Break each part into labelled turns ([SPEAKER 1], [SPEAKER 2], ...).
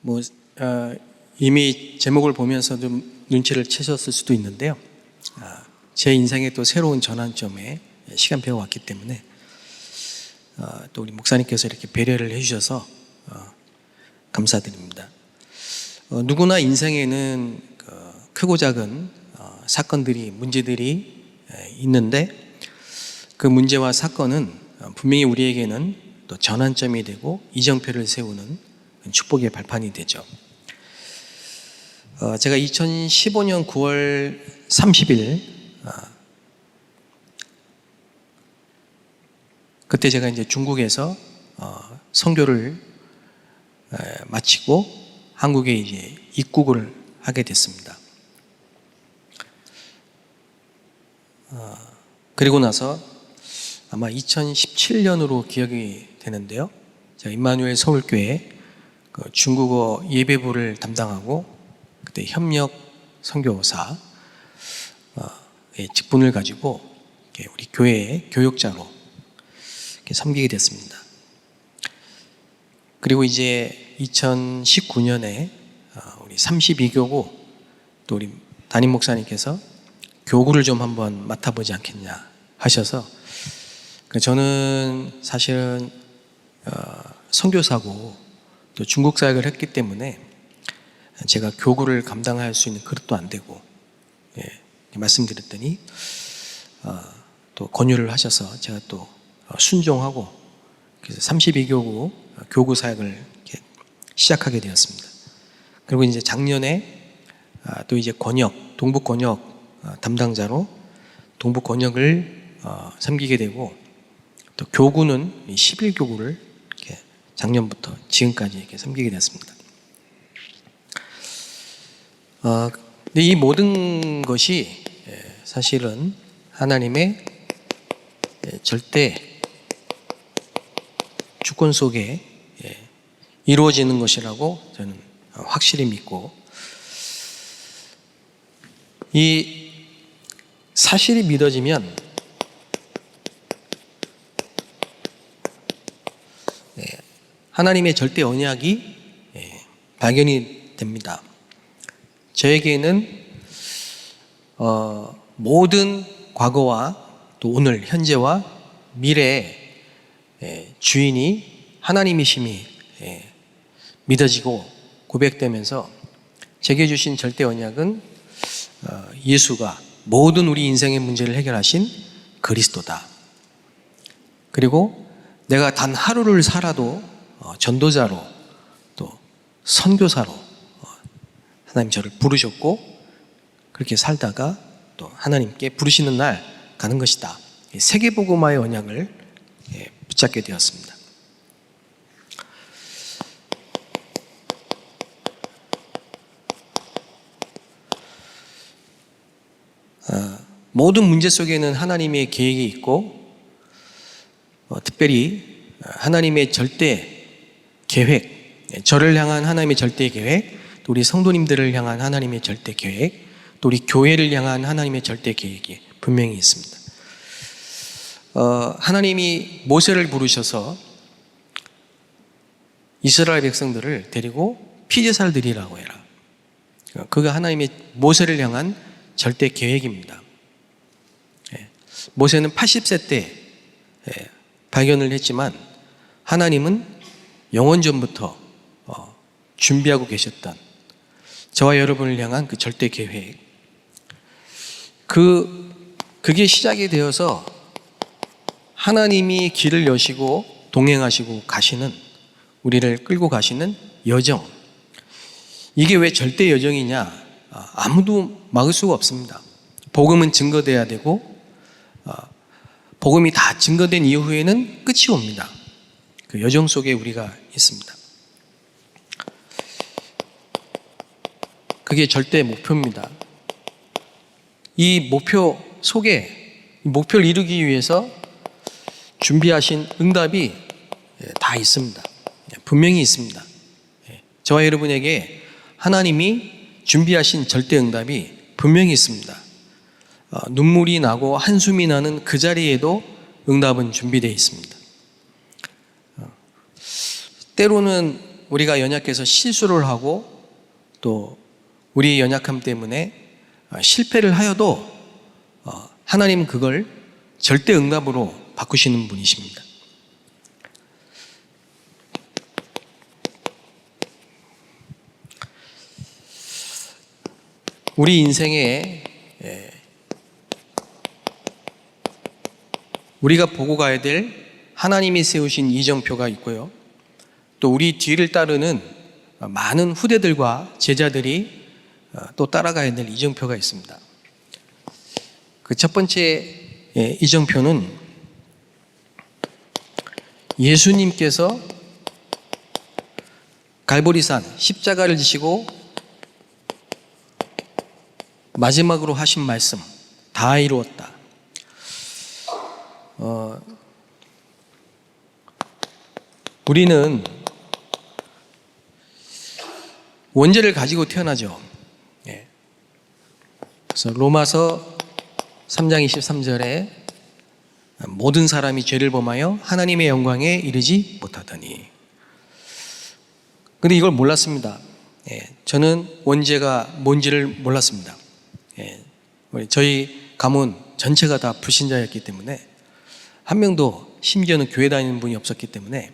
[SPEAKER 1] 뭐 이미 제목을 보면서 좀 눈치를 채셨을 수도 있는데요. 제 인생의 또 새로운 전환점에 시간표가 왔기 때문에 또 우리 목사님께서 이렇게 배려를 해주셔서 감사드립니다. 누구나 인생에는 크고 작은 사건들이, 문제들이 있는데 그 문제와 사건은 분명히 우리에게는 또 전환점이 되고 이정표를 세우는 축복의 발판이 되죠. 제가 2015년 9월 30일 그때 제가 이제 중국에서 선교를 마치고 한국에 이제 입국을 하게 됐습니다. 그리고 나서 아마 2017년으로 기억이 되는데요. 제가 임마누엘 서울교회 중국어 예배부를 담당하고 그때 협력 선교사 직분을 가지고 우리 교회의 교역자로 섬기게 됐습니다. 그리고 이제 2019년에 우리 32교구 또 우리 담임 목사님께서 교구를 좀 한번 맡아보지 않겠냐 하셔서 저는 사실은 선교사고 또 중국 사역을 했기 때문에 제가 교구를 감당할 수 있는 그릇도 안 되고 말씀드렸더니 또 권유를 하셔서 제가 또 순종하고 그래서 32교구 교구 사역을 시작하게 되었습니다. 그리고 이제 작년에 또 이제 권역, 동북 권역 담당자로 동북 권역을 섬기게 되고 또 교구는 11교구를 작년부터 지금까지 이렇게 섬기게 됐습니다. 근데 이 모든 것이 사실은 하나님의 절대 주권 속에 이루어지는 것이라고 저는 확실히 믿고, 이 사실이 믿어지면 하나님의 절대 언약이 발견이 됩니다. 저에게는 모든 과거와 또 오늘, 현재와 미래의 주인이 하나님이심이 믿어지고 고백되면서 제게 주신 절대 언약은 예수가 모든 우리 인생의 문제를 해결하신 그리스도다. 그리고 내가 단 하루를 살아도 전도자로 또 선교사로 하나님 저를 부르셨고 그렇게 살다가 또 하나님께 부르시는 날 가는 것이다. 세계복음화의 언약을 붙잡게 되었습니다. 모든 문제 속에는 하나님의 계획이 있고 특별히 하나님의 절대 계획, 저를 향한 하나님의 절대 계획, 또 우리 성도님들을 향한 하나님의 절대 계획, 또 우리 교회를 향한 하나님의 절대 계획이 분명히 있습니다. 하나님이 모세를 부르셔서 이스라엘 백성들을 데리고 피제사를 드리라고 해라. 그가 하나님의 모세를 향한 절대 계획입니다. 모세는 80세 때 발견을 했지만 하나님은 영원전부터 준비하고 계셨던 저와 여러분을 향한 그 절대 계획, 그게 시작이 되어서 하나님이 길을 여시고 동행하시고 가시는, 우리를 끌고 가시는 여정, 이게 왜 절대 여정이냐? 아무도 막을 수가 없습니다. 복음은 증거돼야 되고 복음이 다 증거된 이후에는 끝이 옵니다. 그 여정 속에 우리가 있습니다. 그게 절대 목표입니다. 이 목표 속에, 이 목표를 이루기 위해서 준비하신 응답이 다 있습니다. 분명히 있습니다. 저와 여러분에게 하나님이 준비하신 절대 응답이 분명히 있습니다. 눈물이 나고 한숨이 나는 그 자리에도 응답은 준비되어 있습니다. 때로는 우리가 연약해서 실수를 하고 또 우리의 연약함 때문에 실패를 하여도 하나님은 그걸 절대 응답으로 바꾸시는 분이십니다. 우리 인생에 우리가 보고 가야 될 하나님이 세우신 이정표가 있고요. 또 우리 뒤를 따르는 많은 후대들과 제자들이 또 따라가야 될 이정표가 있습니다. 그 첫 번째 이정표는 예수님께서 갈보리산 십자가를 지시고 마지막으로 하신 말씀, 다 이루었다. 우리는 원죄를 가지고 태어나죠. 그래서 로마서 3장 23절에 모든 사람이 죄를 범하여 하나님의 영광에 이르지 못하더니. 그런데 이걸 몰랐습니다. 저는 원죄가 뭔지를 몰랐습니다. 저희 가문 전체가 다 불신자였기 때문에 한 명도 심지어는 교회 다니는 분이 없었기 때문에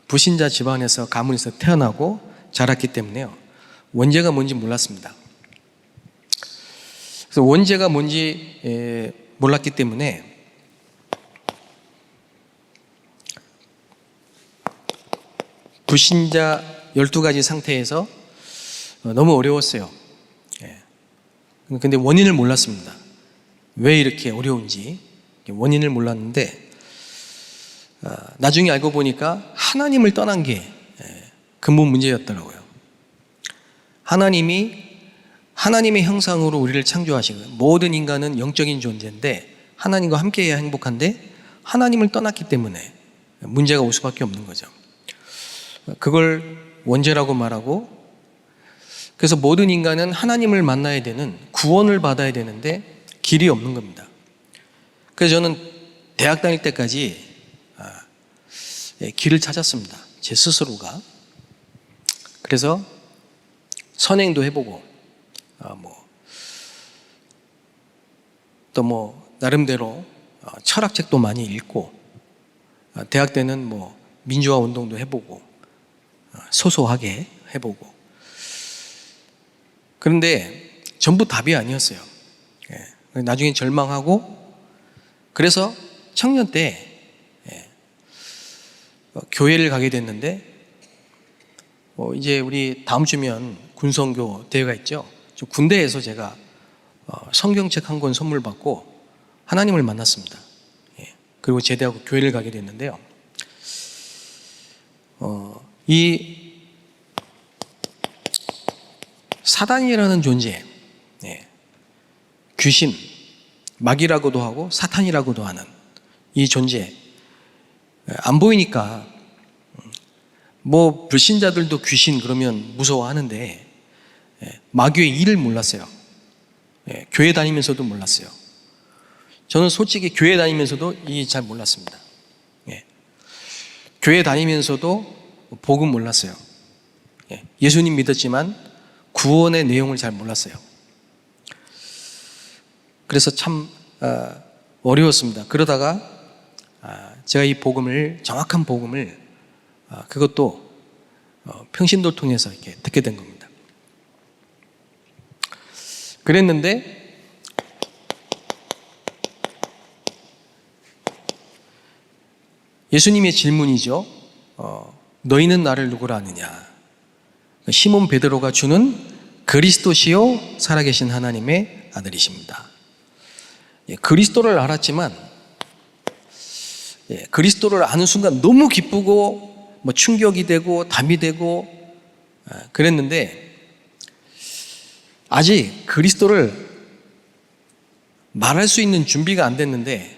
[SPEAKER 1] 불신자 집안에서 가문에서 태어나고 자랐기 때문에요. 원죄가 뭔지 몰랐습니다. 그래서 원죄가 뭔지 몰랐기 때문에 불신자 12가지 상태에서 너무 어려웠어요. 근데 원인을 몰랐습니다. 왜 이렇게 어려운지 원인을 몰랐는데 나중에 알고 보니까 하나님을 떠난 게 근본 문제였더라고요. 하나님의 형상으로 우리를 창조하시고 모든 인간은 영적인 존재인데 하나님과 함께해야 행복한데 하나님을 떠났기 때문에 문제가 올 수밖에 없는 거죠. 그걸 원죄라고 말하고, 그래서 모든 인간은 하나님을 만나야 되는, 구원을 받아야 되는데 길이 없는 겁니다. 그래서 저는 대학 다닐 때까지 길을 찾았습니다. 제 스스로가. 그래서 선행도 해보고 또 나름대로 철학책도 많이 읽고 대학 때는 민주화 운동도 해보고 소소하게 해보고. 그런데 전부 답이 아니었어요. 나중에 절망하고, 그래서 청년 때 교회를 가게 됐는데 이제 우리 다음 주면 군성교 대회가 있죠. 군대에서 제가 성경책 한 권 선물 받고 하나님을 만났습니다. 그리고 제대하고 교회를 가게 됐는데요. 이 사단이라는 존재, 귀신, 마귀라고도 하고 사탄이라고도 하는 이 존재, 안 보이니까 불신자들도 귀신 그러면 무서워하는데 마귀의 일을 몰랐어요. 교회 다니면서도 몰랐어요. 저는 솔직히 교회 다니면서도 이 잘 몰랐습니다. 교회 다니면서도 복음 몰랐어요. 예수님 믿었지만 구원의 내용을 잘 몰랐어요. 그래서 참 어려웠습니다. 그러다가 제가 이 복음을, 정확한 복음을 그것도 평신도를 통해서 이렇게 듣게 된 겁니다. 그랬는데 예수님의 질문이죠. 너희는 나를 누구라 하느냐? 시몬 베드로가 주는 그리스도시요 살아계신 하나님의 아들이십니다. 그리스도를 알았지만 그리스도를 아는 순간 너무 기쁘고 충격이 되고 담이 되고 그랬는데 아직 그리스도를 말할 수 있는 준비가 안 됐는데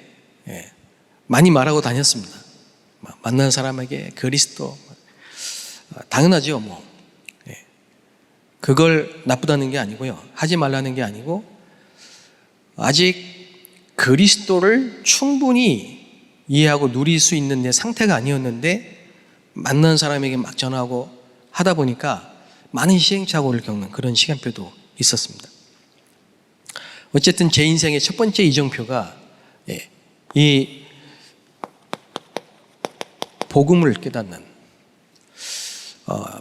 [SPEAKER 1] 많이 말하고 다녔습니다. 만나는 사람에게 그리스도 당연하죠. 그걸 나쁘다는 게 아니고요, 하지 말라는 게 아니고, 아직 그리스도를 충분히 이해하고 누릴 수 있는 내 상태가 아니었는데 만나는 사람에게 막 전하고 하다 보니까 많은 시행착오를 겪는 그런 시간표도 있었습니다. 어쨌든 제 인생의 첫 번째 이정표가 이 복음을 깨닫는,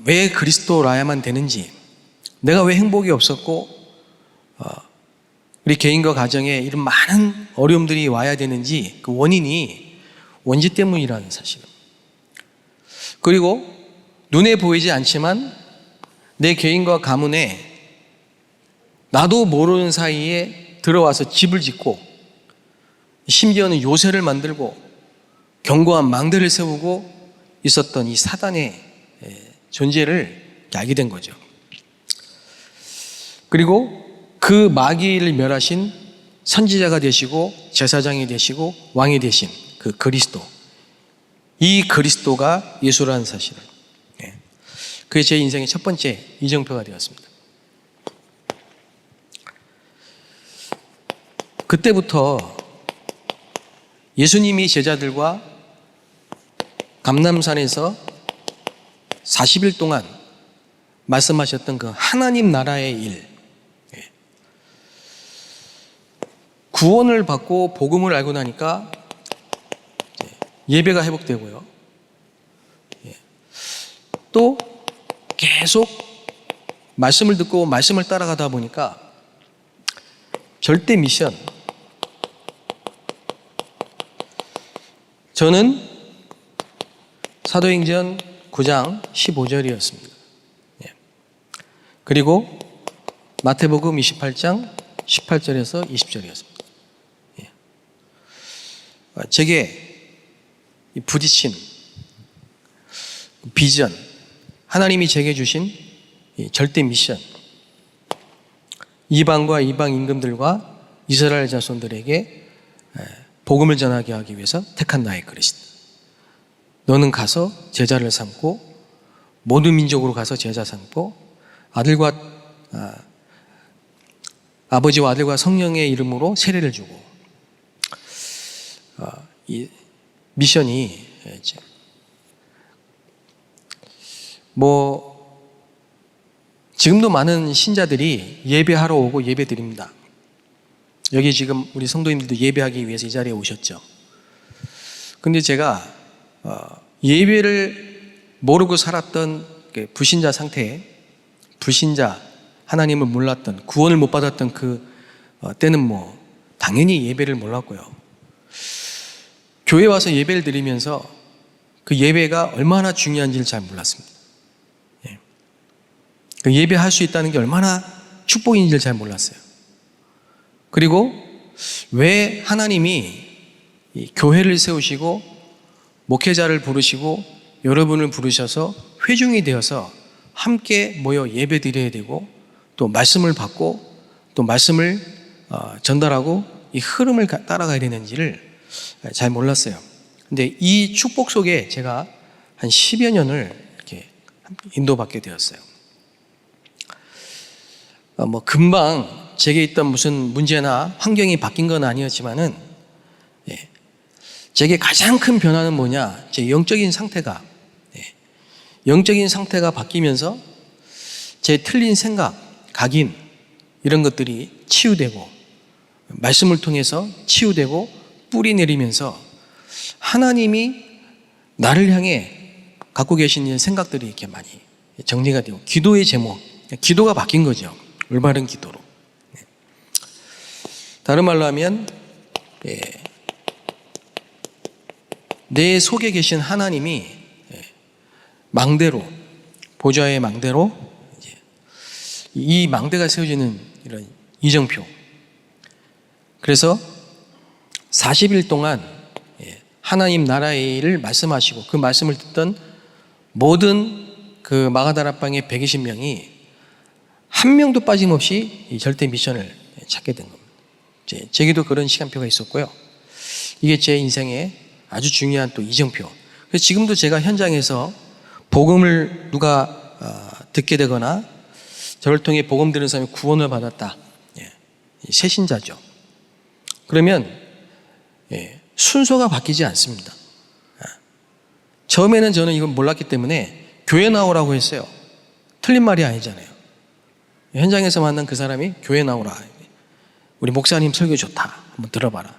[SPEAKER 1] 왜 그리스도라야만 되는지, 내가 왜 행복이 없었고 우리 개인과 가정에 이런 많은 어려움들이 와야 되는지 그 원인이 원죄 때문이라는 사실. 그리고 눈에 보이지 않지만 내 개인과 가문에 나도 모르는 사이에 들어와서 집을 짓고 심지어는 요새를 만들고 견고한 망대를 세우고 있었던 이 사단의 존재를 알게 된 거죠. 그리고 그 마귀를 멸하신 선지자가 되시고 제사장이 되시고 왕이 되신 그 그리스도, 이 그리스도가 예수라는 사실을, 그게 제 인생의 첫 번째 이정표가 되었습니다. 그때부터 예수님이 제자들과 감람산에서 40일 동안 말씀하셨던 그 하나님 나라의 일, 구원을 받고 복음을 알고 나니까 예배가 회복되고요. 또 계속 말씀을 듣고 말씀을 따라가다 보니까 절대 미션, 저는 사도행전 9장 15절이었습니다. 그리고 마태복음 28장 18절에서 20절이었습니다. 제게 부딪힌 비전, 하나님이 제게 주신 절대 미션, 이방과 이방 임금들과 이스라엘 자손들에게 복음을 전하게 하기 위해서 택한 나의 그릇이다. 너는 가서 제자를 삼고 모든 민족으로 가서 제자 삼고 아버지와 아들과 성령의 이름으로 세례를 주고, 이 미션이 지금도 많은 신자들이 예배하러 오고 예배 드립니다. 여기 지금 우리 성도님들도 예배하기 위해서 이 자리에 오셨죠. 근데 제가 예배를 모르고 살았던 불신자 상태에, 불신자, 하나님을 몰랐던, 구원을 못 받았던 그 때는 당연히 예배를 몰랐고요. 교회 와서 예배를 드리면서 그 예배가 얼마나 중요한지를 잘 몰랐습니다. 그 예배할 수 있다는 게 얼마나 축복인지를 잘 몰랐어요. 그리고 왜 하나님이 이 교회를 세우시고 목회자를 부르시고 여러분을 부르셔서 회중이 되어서 함께 모여 예배 드려야 되고 또 말씀을 받고 또 말씀을 전달하고 이 흐름을 따라가야 되는지를 잘 몰랐어요. 근데 이 축복 속에 제가 한 10여 년을 이렇게 인도받게 되었어요. 금방 제게 있던 무슨 문제나 환경이 바뀐 건 아니었지만은, 제게 가장 큰 변화는 뭐냐? 제 영적인 상태가 바뀌면서 제 틀린 생각, 각인, 이런 것들이 치유되고, 말씀을 통해서 치유되고 뿌리 내리면서 하나님이 나를 향해 갖고 계신 생각들이 이렇게 많이 정리가 되고, 기도의 제목, 기도가 바뀐 거죠. 올바른 기도로. 다른 말로 하면 내 속에 계신 하나님이 망대로, 보좌의 망대로 이 망대가 세워지는 이런 이정표. 그래서 40일 동안 하나님 나라의 일을 말씀하시고 그 말씀을 듣던 모든 그 마가다락방의 120명이 한 명도 빠짐없이 이 절대 미션을 찾게 된 겁니다. 제게도 그런 시간표가 있었고요. 이게 제 인생의 아주 중요한 또 이정표. 그래서 지금도 제가 현장에서 복음을 누가 듣게 되거나 저를 통해 복음 들은 사람이 구원을 받았다, 새신자죠. 그러면 순서가 바뀌지 않습니다. 처음에는 저는 이걸 몰랐기 때문에 교회 나오라고 했어요. 틀린 말이 아니잖아요. 현장에서 만난 그 사람이 교회 나오라. 우리 목사님 설교 좋다. 한번 들어봐라.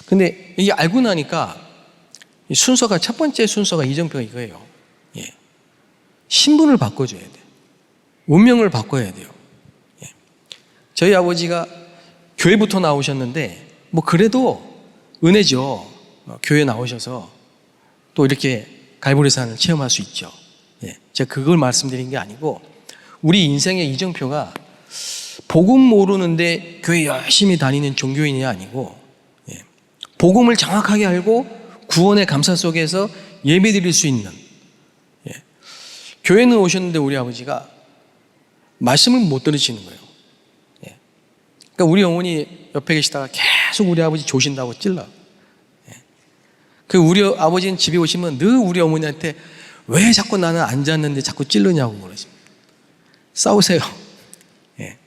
[SPEAKER 1] 근데 이게 알고 나니까 순서가, 첫 번째 순서가 이정표가 이거예요. 예. 신분을 바꿔줘야 돼. 운명을 바꿔야 돼요. 예. 저희 아버지가 교회부터 나오셨는데, 뭐 그래도 은혜죠. 교회 나오셔서 또 이렇게 갈보리산을 체험할 수 있죠. 예. 제가 그걸 말씀드린 게 아니고, 우리 인생의 이정표가 복음 모르는데 교회 열심히 다니는 종교인이 아니고, 예. 복음을 정확하게 알고 구원의 감사 속에서 예배 드릴 수 있는, 예. 교회는 오셨는데 우리 아버지가 말씀을 못 들으시는 거예요. 예. 그러니까 우리 어머니 옆에 계시다가 계속 우리 아버지 조신다고 찔러. 예. 그 우리 아버지는 집에 오시면 늘 우리 어머니한테 왜 자꾸 나는 앉았는데 자꾸 찔르냐고 그러십니다. 싸우세요. 예.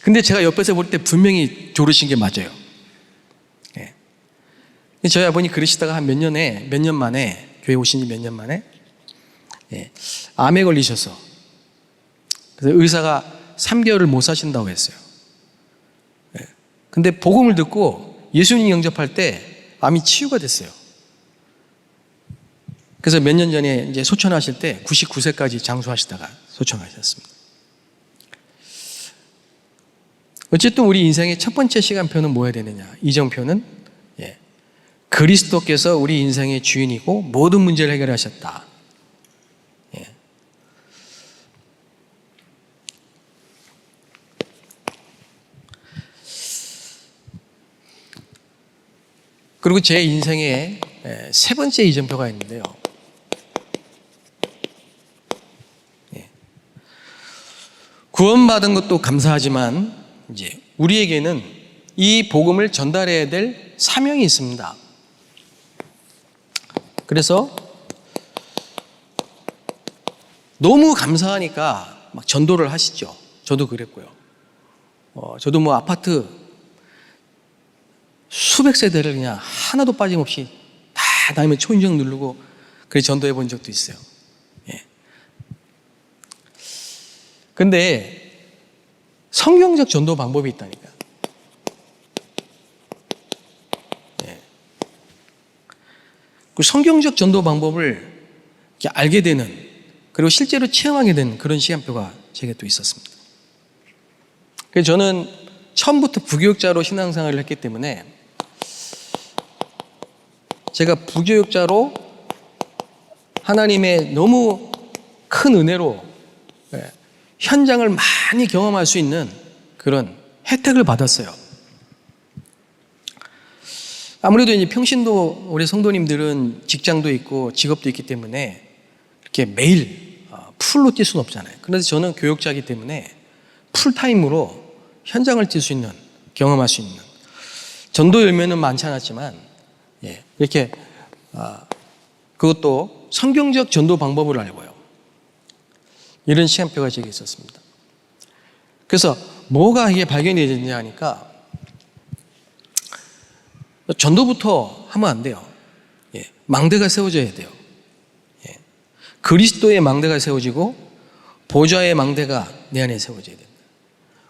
[SPEAKER 1] 근데 제가 옆에서 볼 때 분명히 조르신 게 맞아요. 예. 저희 아버님 그러시다가 한 몇 년 만에, 교회 오신 지 몇 년 만에, 예, 암에 걸리셔서, 그래서 의사가 3개월을 못 사신다고 했어요. 예. 근데 복음을 듣고 예수님 영접할 때 암이 치유가 됐어요. 그래서 몇 년 전에 이제 소천하실 때 99세까지 장수하시다가 소천하셨습니다. 어쨌든 우리 인생의 첫 번째 시간표는 뭐여야 되느냐? 이정표는, 예, 그리스도께서 우리 인생의 주인이고 모든 문제를 해결하셨다. 예. 그리고 제 인생의 세 번째 이정표가 있는데요. 구원받은 것도 감사하지만 이제 우리에게는 이 복음을 전달해야 될 사명이 있습니다. 그래서 너무 감사하니까 막 전도를 하시죠. 저도 그랬고요. 저도 뭐 아파트 수백 세대를 그냥 하나도 빠짐없이 다 다니면 초인종 누르고 그렇게 전도해 본 적도 있어요. 근데 성경적 전도 방법이 있다니까. 예. 그 성경적 전도 방법을 이렇게 알게 되는, 그리고 실제로 체험하게 되는 그런 시간표가 제게 또 있었습니다. 그래서 저는 처음부터 부교육자로 신앙생활을 했기 때문에 제가 부교육자로 하나님의 너무 큰 은혜로, 예, 현장을 많이 경험할 수 있는 그런 혜택을 받았어요. 아무래도 이제 평신도 우리 성도님들은 직장도 있고 직업도 있기 때문에 이렇게 매일 풀로 뛸 수는 없잖아요. 그래서 저는 교육자이기 때문에 풀타임으로 현장을 뛸 수 있는, 경험할 수 있는, 전도 열매는 많지 않았지만, 예, 이렇게 그것도 성경적 전도 방법을 알고요. 이런 시간표가 제게 있었습니다. 그래서 뭐가 이게 발견이 되느냐 하니까 전도부터 하면 안 돼요. 예, 망대가 세워져야 돼요. 예, 그리스도의 망대가 세워지고 보좌의 망대가 내 안에 세워져야 됩니다.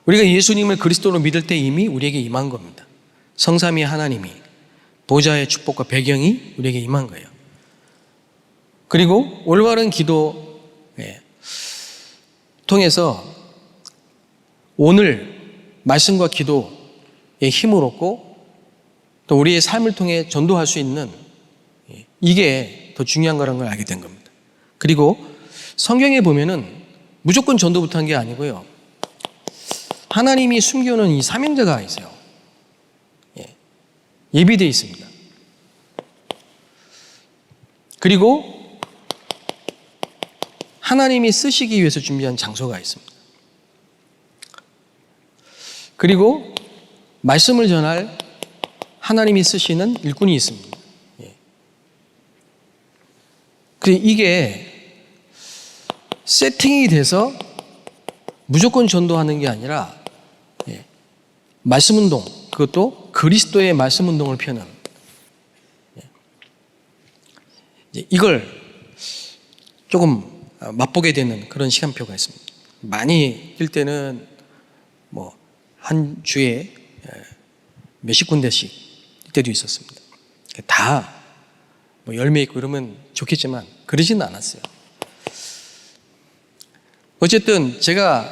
[SPEAKER 1] 우리가 예수님을 그리스도로 믿을 때 이미 우리에게 임한 겁니다. 성삼위 하나님이, 보좌의 축복과 배경이 우리에게 임한 거예요. 그리고 올바른 기도, 예, 통해서 오늘 말씀과 기도의 힘을 얻고 또 우리의 삶을 통해 전도할 수 있는, 이게 더 중요한 거라는 걸 알게 된 겁니다. 그리고 성경에 보면은 무조건 전도부터 한 게 아니고요. 하나님이 숨겨놓은 이 사명자가 있어요. 예비되어 있습니다. 그리고 하나님이 쓰시기 위해서 준비한 장소가 있습니다. 그리고 말씀을 전할 하나님이 쓰시는 일꾼이 있습니다. 이게 세팅이 돼서 무조건 전도하는 게 아니라, 말씀 운동, 그것도 그리스도의 말씀 운동을 펴는, 이걸 조금 맛보게 되는 그런 시간표가 있습니다. 많이 뛸 때는 뭐 한 주에 몇십 군데씩 뛸 때도 있었습니다. 다 뭐 열매 있고 이러면 좋겠지만 그러지는 않았어요. 어쨌든 제가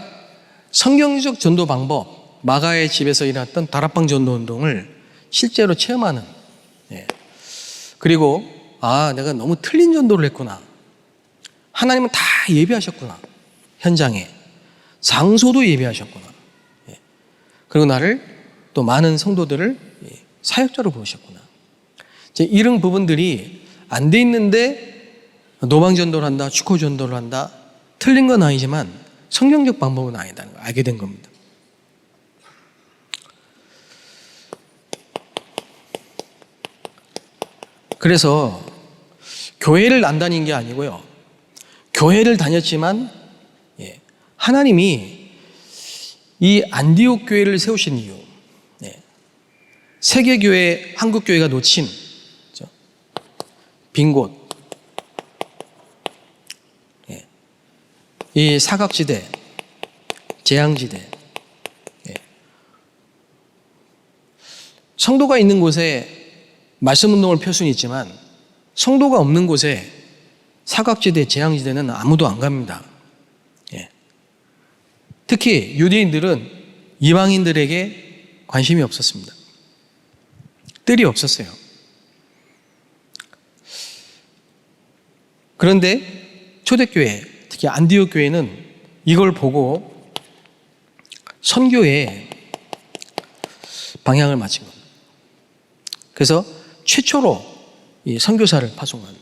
[SPEAKER 1] 성경적 전도 방법, 마가의 집에서 일어났던 다락방 전도 운동을 실제로 체험하는, 그리고 내가 너무 틀린 전도를 했구나. 하나님은 다 예비하셨구나. 현장에 장소도 예비하셨구나. 그리고 나를 또 많은 성도들을 사역자로 부르셨구나. 이런 부분들이 안 돼 있는데 노방 전도를 한다, 축호 전도를 한다. 틀린 건 아니지만 성경적 방법은 아니다는 걸 알게 된 겁니다. 그래서 교회를 안 다닌 게 아니고요. 교회를 다녔지만 하나님이 이 안디옥 교회를 세우신 이유, 세계교회, 한국교회가 놓친 빈 곳, 이 사각지대, 재앙지대, 성도가 있는 곳에 말씀운동을 펼 수는 있지만 성도가 없는 곳에 사각지대, 재앙지대는 아무도 안 갑니다. 특히 유대인들은 이방인들에게 관심이 없었습니다. 뜰이 없었어요. 그런데 초대교회, 특히 안디옥 교회는 이걸 보고 선교에 방향을 맞춘 겁니다. 그래서 최초로 이 선교사를 파송한,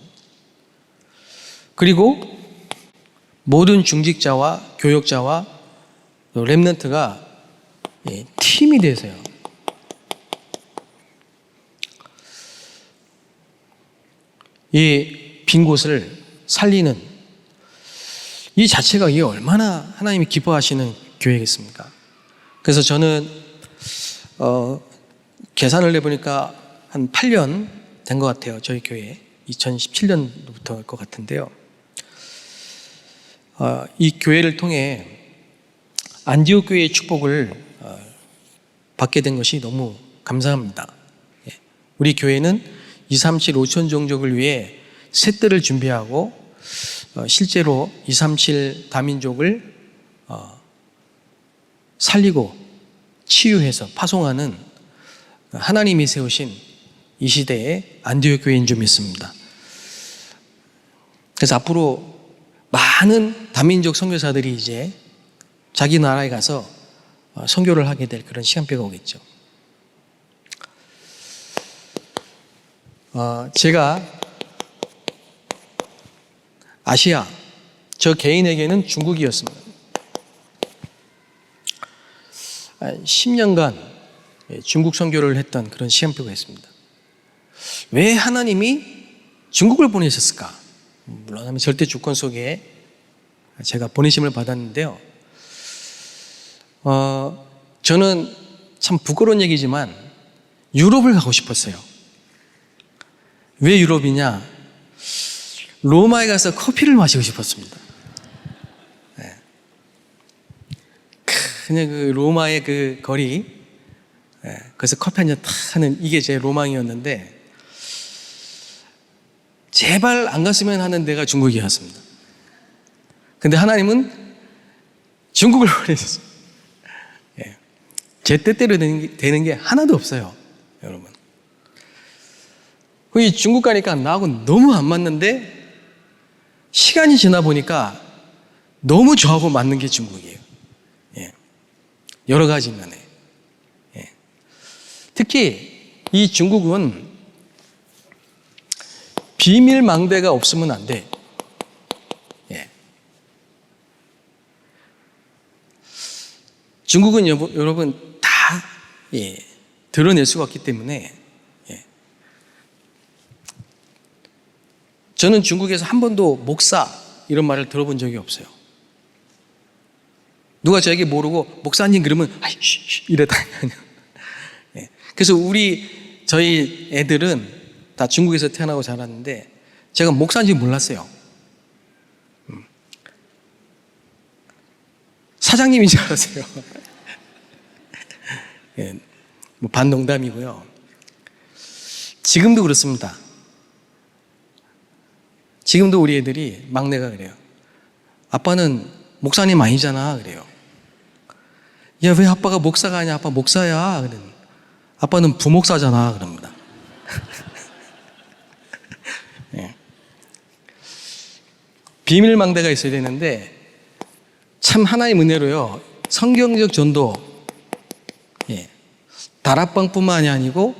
[SPEAKER 1] 그리고 모든 중직자와 교역자와 렘넌트가 팀이 돼서요. 이 빈 곳을 살리는 이 자체가 이게 얼마나 하나님이 기뻐하시는 교회겠습니까? 그래서 저는 계산을 해보니까 한 8년 된 것 같아요. 저희 교회 2017년부터일 것 같은데요. 이 교회를 통해 안디옥 교회의 축복을 받게 된 것이 너무 감사합니다. 우리 교회는 237 5천 종족을 위해 셋들을 준비하고 실제로 237 다민족을 살리고 치유해서 파송하는 하나님이 세우신 이 시대의 안디옥 교회인 줄 믿습니다. 그래서 앞으로 많은 다민족 선교사들이 이제 자기 나라에 가서 선교를 하게 될 그런 시간표가 오겠죠. 제가 아시아, 저 개인에게는 중국이었습니다. 10년간 중국 선교를 했던 그런 시간표가 있습니다. 왜 하나님이 중국을 보내셨을까? 물론 절대 주권 속에 제가 보내심을 받았는데요. 저는 참 부끄러운 얘기지만 유럽을 가고 싶었어요. 왜 유럽이냐? 로마에 가서 커피를 마시고 싶었습니다. 그냥 그 로마의 그 거리, 그래서 커피 한 잔 탁 하는 이게 제 로망이었는데 제발 안 갔으면 하는 데가 중국이었습니다. 근데 하나님은 중국을 보내셨어요. 제 뜻대로 되는 게 하나도 없어요, 여러분. 이 중국 가니까 나하고 너무 안 맞는데 시간이 지나 보니까 너무 저하고 맞는 게 중국이에요. 여러 가지 면에. 특히 이 중국은 비밀망대가 없으면 안 돼. 중국은 여러분 다 드러낼 수가 없기 때문에 저는 중국에서 한 번도 목사 이런 말을 들어본 적이 없어요. 누가 저에게 모르고 목사님 그러면 이러다니요. 그래서 저희 애들은 다 중국에서 태어나고 자랐는데 제가 목사인지 몰랐어요. 사장님인 줄 알았어요. 예, 뭐 반농담이고요. 지금도 그렇습니다. 지금도 우리 애들이 막내가 그래요. 아빠는 목사님 아니잖아 그래요. 야, 왜 아빠가 목사가 아니야? 아빠 목사야. 그래. 아빠는 부목사잖아 그럽니다. 예. 비밀망대가 있어야 되는데 참 하나의 은혜로요. 성경적 전도, 예. 다락방뿐만이 아니고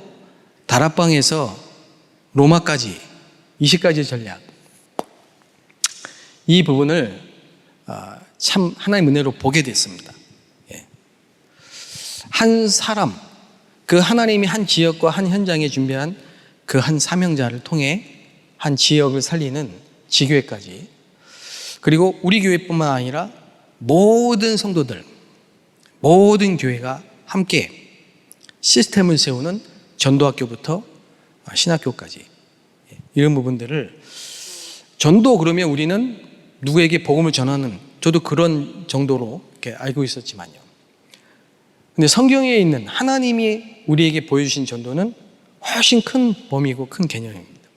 [SPEAKER 1] 다락방에서 로마까지 20가지 전략, 이 부분을 참 하나의 은혜로 보게 됐습니다. 예. 한 사람, 그 하나님이 한 지역과 한 현장에 준비한 그 한 사명자를 통해 한 지역을 살리는 지교회까지, 그리고 우리 교회뿐만 아니라 모든 성도들, 모든 교회가 함께 시스템을 세우는 전도학교부터 신학교까지, 이런 부분들을, 전도 그러면 우리는 누구에게 복음을 전하는, 저도 그런 정도로 이렇게 알고 있었지만요. 근데 성경에 있는 하나님이 우리에게 보여주신 전도는 훨씬 큰 범위고 큰 개념입니다.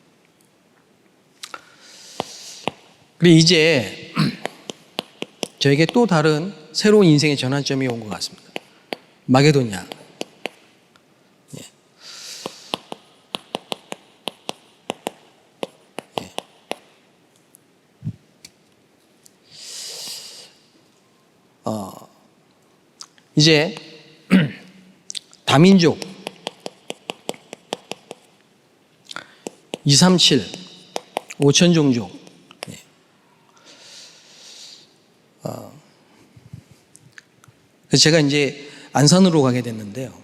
[SPEAKER 1] 그리고 이제 저에게 또 다른 새로운 인생의 전환점이 온 것 같습니다. 마게도냐. 예. 예. 이제 다민족 237 5천 종족, 예. 그래서 제가 이제 안산으로 가게 됐는데요.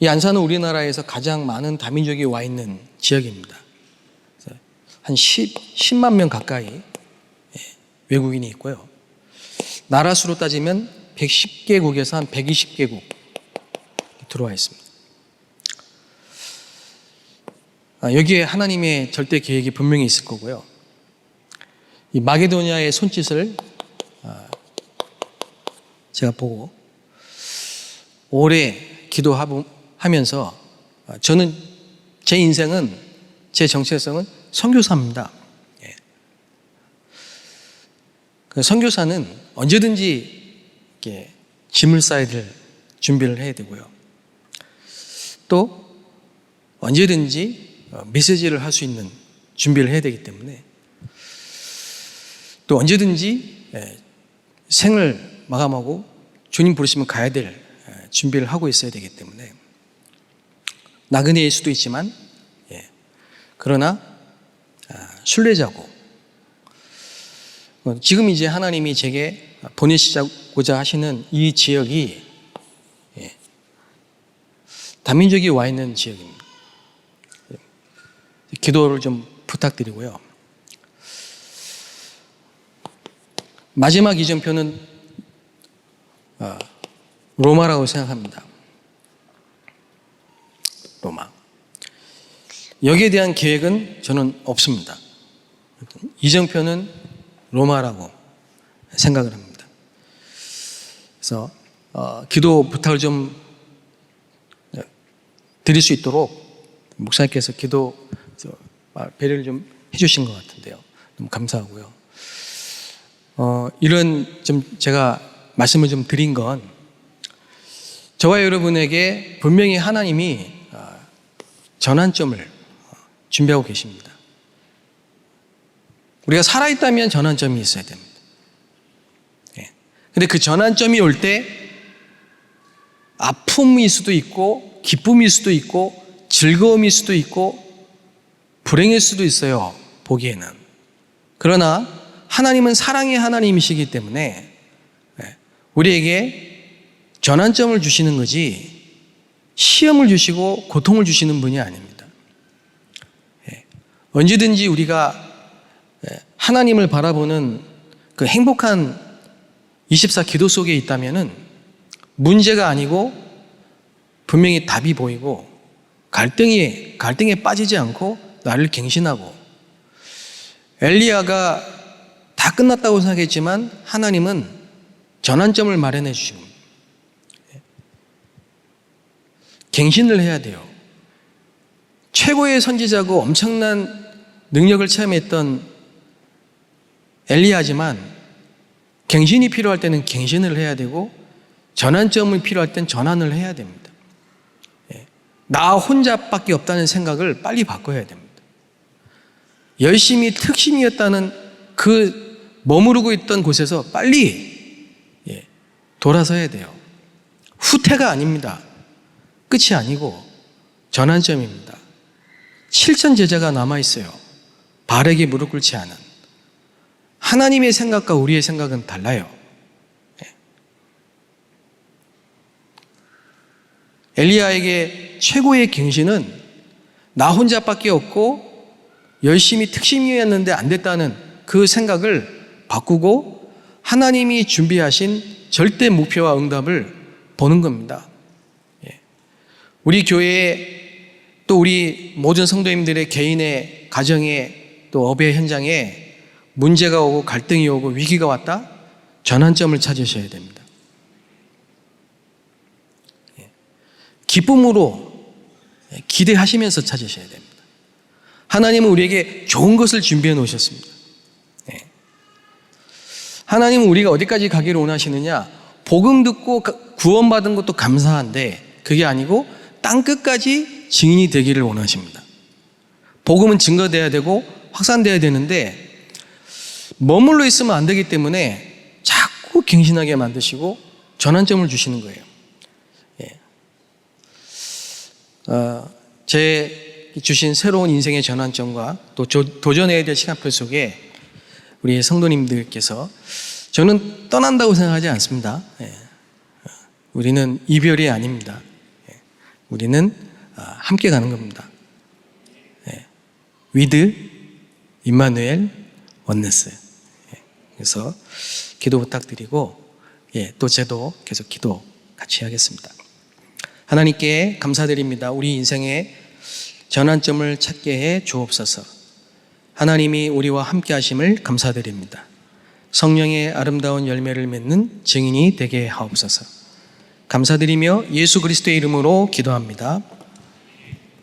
[SPEAKER 1] 이 안산은 우리나라에서 가장 많은 다민족이 와 있는 지역입니다. 한 10만 명 가까이 외국인이 있고요. 나라 수로 따지면 110개국에서 한 120개국 들어와 있습니다. 여기에 하나님의 절대 계획이 분명히 있을 거고요. 이 마게도냐의 손짓을 제가 보고 오래 기도하면서 저는 제 인생은, 제 정체성은 선교사입니다. 선교사는 언제든지 이렇게 짐을 싸야 될 준비를 해야 되고요. 또 언제든지 메시지를 할 수 있는 준비를 해야 되기 때문에, 또 언제든지 생을 마감하고 주님 부르시면 가야 될 준비를 하고 있어야 되기 때문에 나그네일 수도 있지만, 그러나 순례자고, 지금 이제 하나님이 제게 보내시고자 하시는 이 지역이 다민족이 와 있는 지역입니다. 기도를 좀 부탁드리고요. 마지막 이정표는 로마라고 생각합니다. 로마. 여기에 대한 계획은 저는 없습니다. 이정표는 로마라고 생각을 합니다. 그래서 기도 부탁을 좀 드릴 수 있도록 목사님께서 기도 배려를 좀 해주신 것 같은데요. 너무 감사하고요. 이런 좀 제가 말씀을 좀 드린 건, 저와 여러분에게 분명히 하나님이 전환점을 준비하고 계십니다. 우리가 살아있다면 전환점이 있어야 됩니다. 근데 그 전환점이 올 때 아픔일 수도 있고 기쁨일 수도 있고 즐거움일 수도 있고 불행일 수도 있어요, 보기에는. 그러나 하나님은 사랑의 하나님이시기 때문에 우리에게 전환점을 주시는 거지 시험을 주시고 고통을 주시는 분이 아닙니다. 언제든지 우리가 하나님을 바라보는 그 행복한 24 기도 속에 있다면은 문제가 아니고 분명히 답이 보이고 갈등에 빠지지 않고 나를 갱신하고, 엘리야가 다 끝났다고 생각했지만 하나님은 전환점을 마련해 주신 겁니다. 갱신을 해야 돼요. 최고의 선지자고 엄청난 능력을 체험했던 엘리야지만 갱신이 필요할 때는 갱신을 해야 되고 전환점이 필요할 땐 전환을 해야 됩니다. 나 혼자밖에 없다는 생각을 빨리 바꿔야 됩니다. 열심히 특심이었다는 그 머무르고 있던 곳에서 빨리 돌아서야 돼요. 후퇴가 아닙니다. 끝이 아니고 전환점입니다. 7천 제자가 남아있어요. 바알에게 무릎 꿇지 않은. 하나님의 생각과 우리의 생각은 달라요. 엘리야에게 최고의 갱신은 나 혼자밖에 없고 열심히 특심이었는데 안 됐다는 그 생각을 바꾸고 하나님이 준비하신 절대 목표와 응답을 보는 겁니다. 우리 교회에 또 우리 모든 성도님들의 개인의 가정에 또 업의 현장에 문제가 오고 갈등이 오고 위기가 왔다? 전환점을 찾으셔야 됩니다. 기쁨으로 기대하시면서 찾으셔야 됩니다. 하나님은 우리에게 좋은 것을 준비해 놓으셨습니다. 하나님은 우리가 어디까지 가기를 원하시느냐? 복음 듣고 구원받은 것도 감사한데 그게 아니고 땅끝까지 증인이 되기를 원하십니다. 복음은 증거돼야 되고 확산돼야 되는데 머물러 있으면 안 되기 때문에 자꾸 갱신하게 만드시고 전환점을 주시는 거예요. 제 주신 새로운 인생의 전환점과 또 도전해야 될 시간표 속에 우리 성도님들께서 저는 떠난다고 생각하지 않습니다. 우리는 이별이 아닙니다. 우리는 함께 가는 겁니다. 위드 임마누엘 원네스. 그래서 기도 부탁드리고 또 저도 계속 기도 같이 하겠습니다. 하나님께 감사드립니다. 우리 인생의 전환점을 찾게 해 주옵소서. 하나님이 우리와 함께 하심을 감사드립니다. 성령의 아름다운 열매를 맺는 증인이 되게 하옵소서. 감사드리며 예수 그리스도의 이름으로 기도합니다.